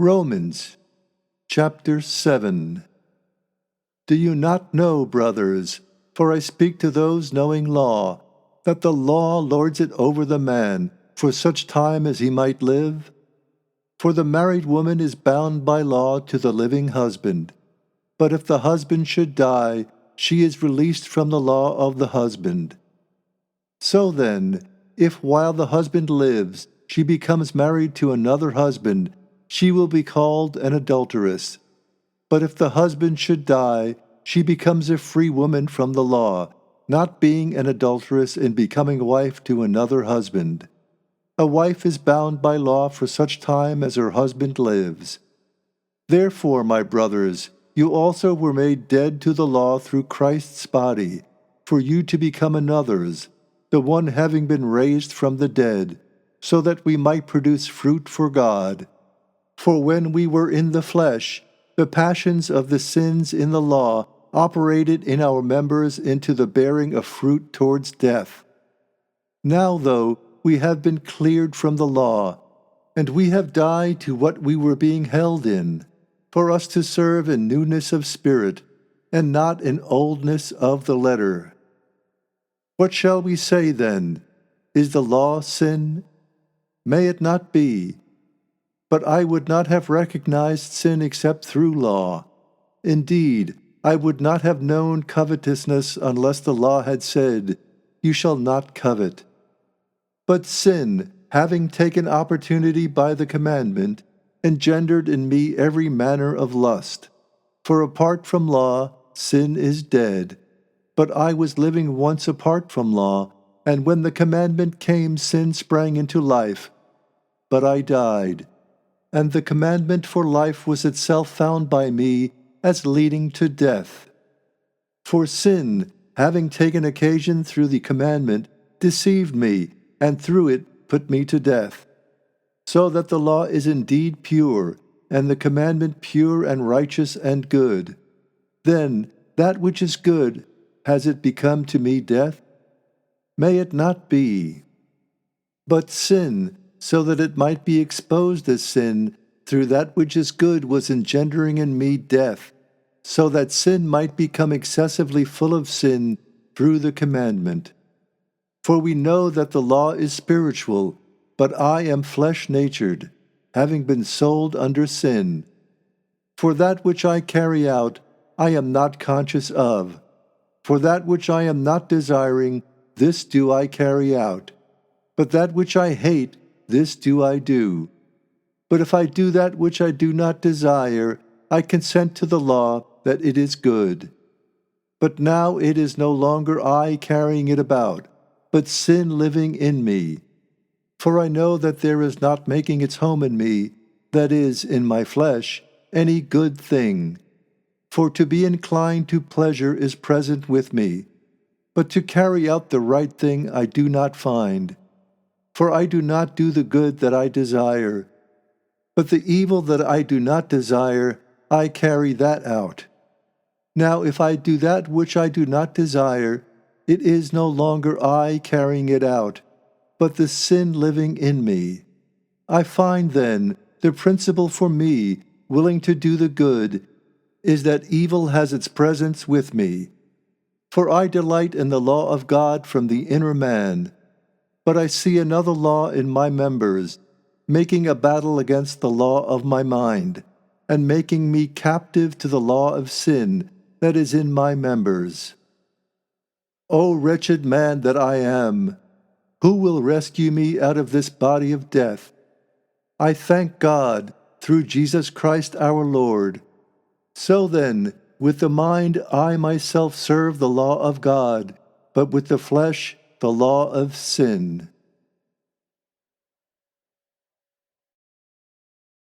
Romans chapter 7. Do you not know, brothers, for I speak to those knowing law, that the law lords it over the man for such time as he might live? For the married woman is bound by law to the living husband. But if the husband should die, she is released from the law of the husband. So then, if while the husband lives she becomes married to another husband, she will be called an adulteress. But if the husband should die, she becomes a free woman from the law, not being an adulteress in becoming wife to another husband. A wife is bound by law for such time as her husband lives. Therefore, my brothers, you also were made dead to the law through Christ's body, for you to become another's, the one having been raised from the dead, so that we might produce fruit for God. For when we were in the flesh, the passions of the sins in the law operated in our members into the bearing of fruit towards death. Now, though, we have been cleared from the law, and we have died to what we were being held in, for us to serve in newness of spirit, and not in oldness of the letter. What shall we say then? Is the law sin? May it not be. But I would not have recognized sin except through law. Indeed, I would not have known covetousness unless the law had said, "You shall not covet." But sin, having taken opportunity by the commandment, engendered in me every manner of lust. For apart from law, sin is dead. But I was living once apart from law, and when the commandment came, sin sprang into life. But I died. And the commandment for life was itself found by me as leading to death. For sin, having taken occasion through the commandment, deceived me, and through it put me to death. So that the law is indeed pure, and the commandment pure and righteous and good. Then that which is good, has it become to me death? May it not be. But sin, so that it might be exposed as sin, through that which is good was engendering in me death, so that sin might become excessively full of sin through the commandment. For we know that the law is spiritual, but I am flesh-natured, having been sold under sin. For that which I carry out, I am not conscious of. For that which I am not desiring, this do I carry out. But that which I hate, this do I do. But if I do that which I do not desire, I consent to the law that it is good. But now it is no longer I carrying it about, but sin living in me. For I know that there is not making its home in me, that is, in my flesh, any good thing. For to be inclined to pleasure is present with me, but to carry out the right thing I do not find. For I do not do the good that I desire, but the evil that I do not desire, I carry that out. Now if I do that which I do not desire, it is no longer I carrying it out, but the sin living in me. I find then the principle for me, willing to do the good, is that evil has its presence with me. For I delight in the law of God from the inner man. But I see another law in my members, making a battle against the law of my mind, and making me captive to the law of sin that is in my members. O wretched man that I am! Who will rescue me out of this body of death? I thank God, through Jesus Christ our Lord. So then, with the mind I myself serve the law of God, but with the flesh the law of sin.